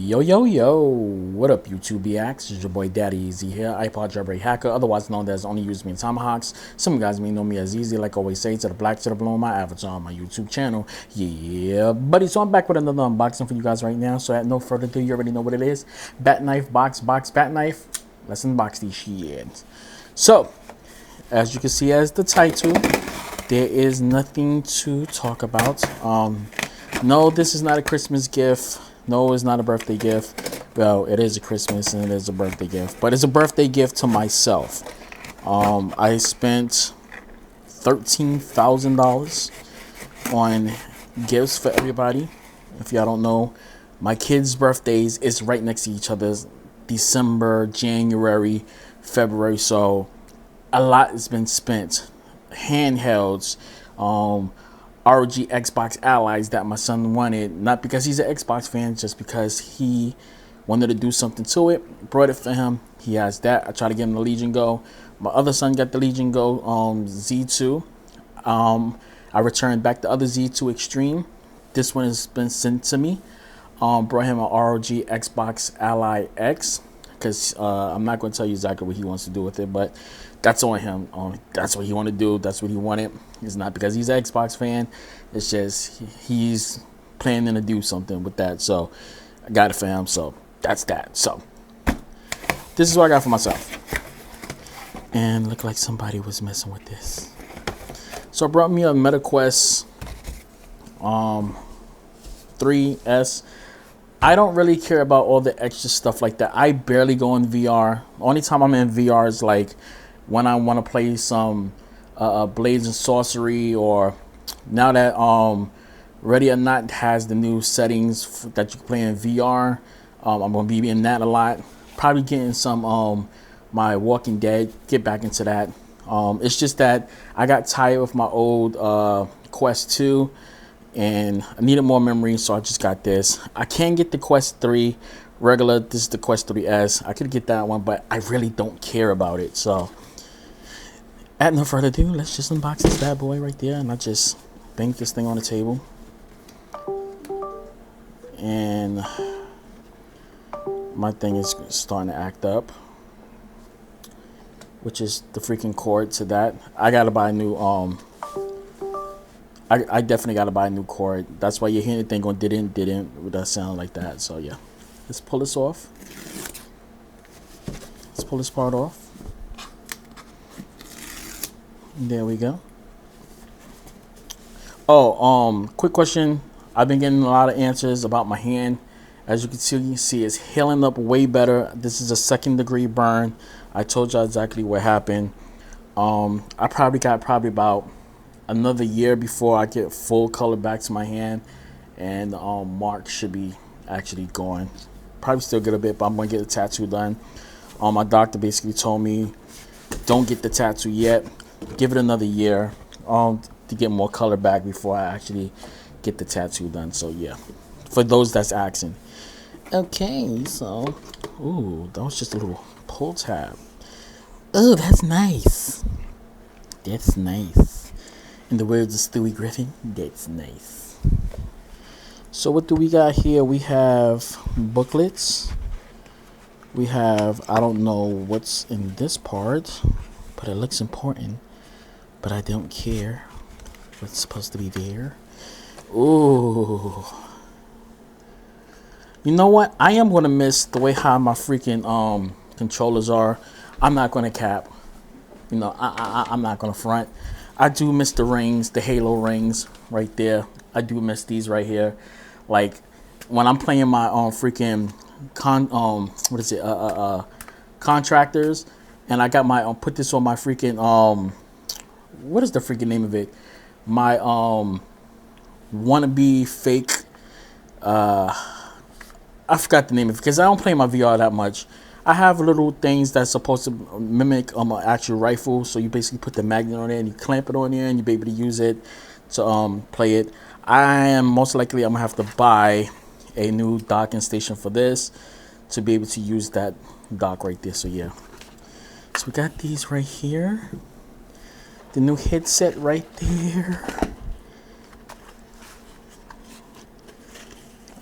Yo, what up YouTube BX? It's your boy Daddy Easy here, iPod jailbreak hacker, otherwise known as Only Use Me in Tomahawks. Some of you guys may know me as Easy, like I always say, to the black to the blue on my avatar on my YouTube channel. Yeah, buddy, so I'm back with another unboxing for you guys right now, so at no further ado, you already know what it is. Bat knife, box, bat knife. Let's unbox these shit. So, as you can see as the title, there is nothing to talk about. No, this is not a Christmas gift. No, it's not a birthday gift. Well, it is a Christmas and it is a birthday gift, but it's a birthday gift to myself. I spent $13,000 on gifts for everybody. If y'all don't know, my kids' birthdays is right next to each other's, December, January, February. So a lot has been spent. Handhelds, ROG Xbox Allies that my son wanted, not because he's an Xbox fan, just because he wanted to do something to it. Brought it for him. He has that. I tried to get him the Legion Go. My other son got the Legion Go Z2. I returned back the other Z2 Extreme. This one has been sent to me. Brought him an ROG Xbox Ally X, because I'm not going to tell you exactly what he wants to do with it, but that's on him. That's what he want to do. That's what he wanted. It's not because he's an Xbox fan. It's just he's planning to do something with that. So I got it for him. So that's that. So this is what I got for myself. And looked like somebody was messing with this. So I brought me a MetaQuest 3S. I don't really care about all the extra stuff like that. I barely go in VR. Only time I'm in VR is like when I want to play some Blades and Sorcery, or now that Ready or Not has the new settings that you can play in VR. I'm going to be in that a lot. Probably getting some my Walking Dead, get back into that. It's just that I got tired of my old Quest 2. And I needed more memory, so I just got this. I can get the Quest 3 regular. This is the Quest 3S. I could get that one, but I really don't care about it. So, at no further ado, let's just unbox this bad boy right there. And I just bang this thing on the table. And my thing is starting to act up, which is the freaking cord to that. I gotta buy a new I definitely got to buy a new cord. That's why you're hearing the thing going didn't with that sound like that. So yeah, let's pull this off. Let's pull this part off. There we go. Oh, quick question. I've been getting a lot of answers about my hand. As you can see, it's healing up way better. This is a 2nd degree burn. I told y'all exactly what happened. I probably got about another year before I get full color back to my hand, and mark should be actually gone. Probably still get a bit, but I'm gonna get a tattoo done. My doctor basically told me don't get the tattoo yet, give it another year to get more color back before I actually get the tattoo done. So yeah, for those that's asking. Okay, so ooh, that was just a little pull tab. Oh, that's nice. That's nice. In the words of Stewie Griffin, that's nice. So what do we got here? We have booklets. We have, I don't know what's in this part, but it looks important. But I don't care what's supposed to be there. Ooh. You know what? I am going to miss the way how my freaking controllers are. I'm not going to cap. You know, I'm not going to front. I do miss the rings, the Halo rings right there. I do miss these right here. Like when I'm playing my freaking contractors, and I got my put this on my freaking what is the freaking name of it? My wannabe fake I forgot the name of it because I don't play my VR that much. I have little things that's supposed to mimic an actual rifle. So you basically put the magnet on it and you clamp it on there and you be able to use it to play it. I'm gonna have to buy a new docking station for this to be able to use that dock right there. So yeah. So we got these right here. The new headset right there.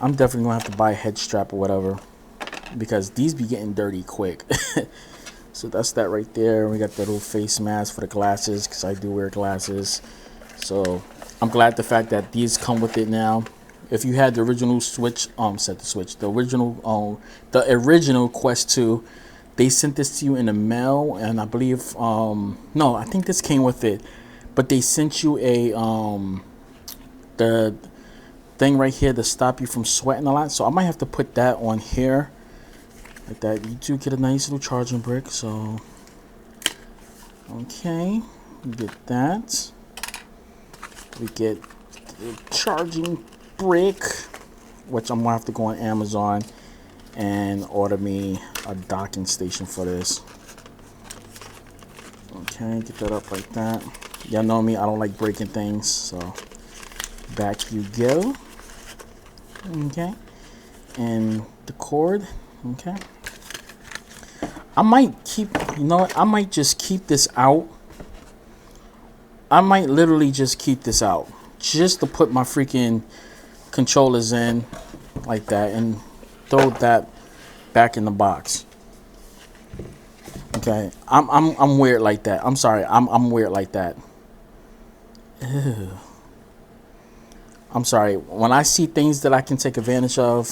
I'm definitely gonna have to buy a head strap or whatever, because these be getting dirty quick. So that's that right there. We got that little face mask for the glasses, because I do wear glasses. So I'm glad the fact that these come with it now. If you had the original Switch, the original Quest 2, they sent this to you in the mail, and I believe, no, I think this came with it, but they sent you a, the thing right here to stop you from sweating a lot. So I might have to put that on here. Like that, you do get a nice little charging brick. So, okay, we get that. We get the charging brick, which I'm gonna have to go on Amazon and order me a docking station for this. Okay, get that up like that. Y'all know me, I don't like breaking things, so back you go. Okay, and the cord. Okay. I might keep, you know what, I might just keep this out. I might literally just keep this out. Just to put my freaking controllers in like that and throw that back in the box. Okay. I'm weird like that. I'm sorry. I'm weird like that. Ew. I'm sorry. When I see things that I can take advantage of,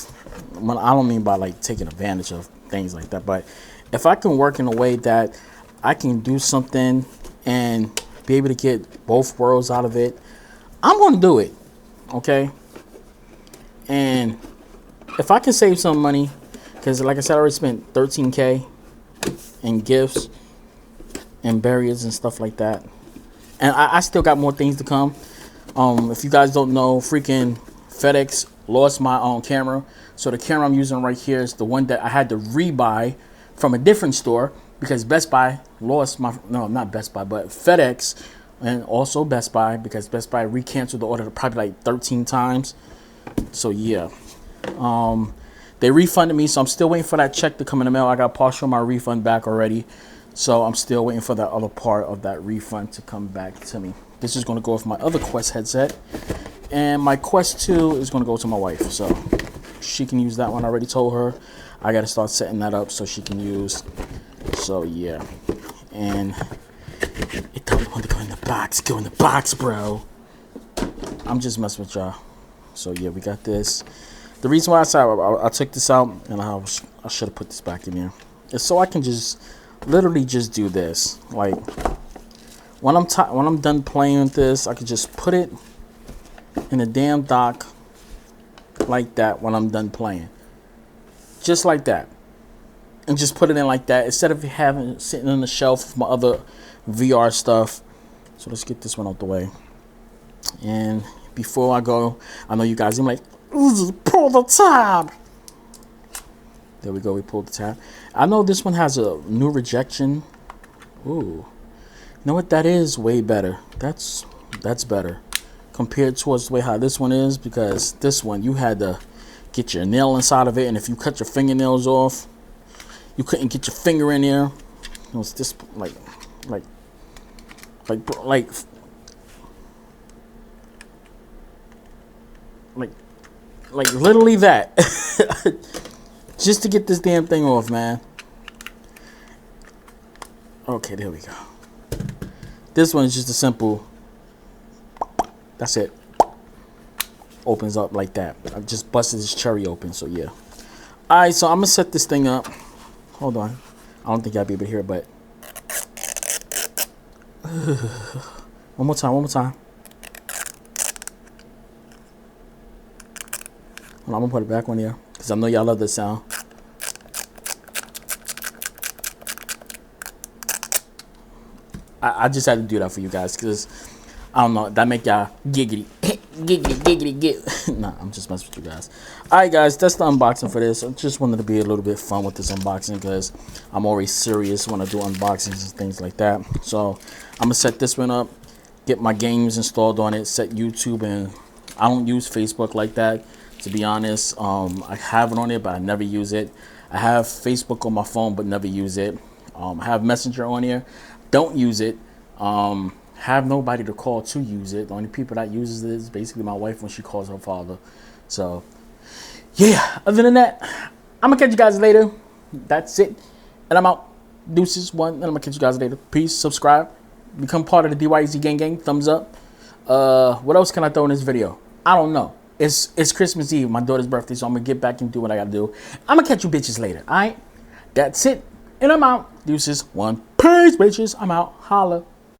when I don't mean by like taking advantage of things like that, but if I can work in a way that I can do something and be able to get both worlds out of it, I'm going to do it. Okay. And if I can save some money, because like I said, I already spent $13K in gifts and barriers and stuff like that. And I still got more things to come. If you guys don't know, freaking FedEx lost my camera. So the camera I'm using right here is the one that I had to rebuy from a different store, because Best Buy lost my, no, not Best Buy, but FedEx, and also Best Buy, because Best Buy recanceled the order probably like 13 times. So yeah, they refunded me, so I'm still waiting for that check to come in the mail. I got partial my refund back already, so I'm still waiting for that other part of that refund to come back to me. This is going to go with my other Quest headset, and my Quest 2 is going to go to my wife, so she can use that one. I already told her I got to start setting that up so she can use. So yeah, and it don't want to go in the box. Go in the box, bro. I'm just messing with y'all. So yeah, we got this. The reason why I took this out, and I should have put this back in there, is so I can just literally just do this. Like when I'm done playing with this, I can just put it in a damn dock like that when I'm done playing. Just like that. And just put it in like that, instead of having it sitting on the shelf with my other VR stuff. So let's get this one out the way. And before I go, I know you guys are like, pull the tab. There we go, we pulled the tab. I know this one has a new rejection. Ooh. You know what that is? Way better. That's better compared towards the way how this one is, because this one you had to get your nail inside of it, and if you cut your fingernails off, you couldn't get your finger in there. It was just like literally that. Just to get this damn thing off, man. Okay, there we go. This one is just a simple, that's it. Opens up like that. I just busted this cherry open, so yeah. Alright, so I'm gonna set this thing up. Hold on. I don't think I'll be able to hear it, but one more time. Hold on, I'm gonna put it back on here, because I know y'all love this sound. I just had to do that for you guys, because I don't know, that make y'all giggity. Giggity. Nah, I'm just messing with you guys. Alright guys, that's the unboxing for this. I just wanted to be a little bit fun with this unboxing, because I'm always serious when I do unboxings and things like that. So I'm gonna set this one up, get my games installed on it, set YouTube, and I don't use Facebook like that, to be honest. I have it on it, but I never use it. I have Facebook on my phone, but never use it. I have Messenger on here, don't use it. Have nobody to call to use it. The only people that uses it is basically my wife when she calls her father. So Yeah, other than that, I'm gonna catch you guys later. That's it. And I'm out. Deuces, one. And I'm gonna catch you guys later. Peace. Subscribe. Become part of the DYZ gang. Thumbs up. What else can I throw in this video? I don't know. It's Christmas Eve, my daughter's birthday, so I'm gonna get back and do what I gotta do. I'm gonna catch you bitches later. Alright? That's it. And I'm out. Deuces, one. Peace, bitches. I'm out. Holla.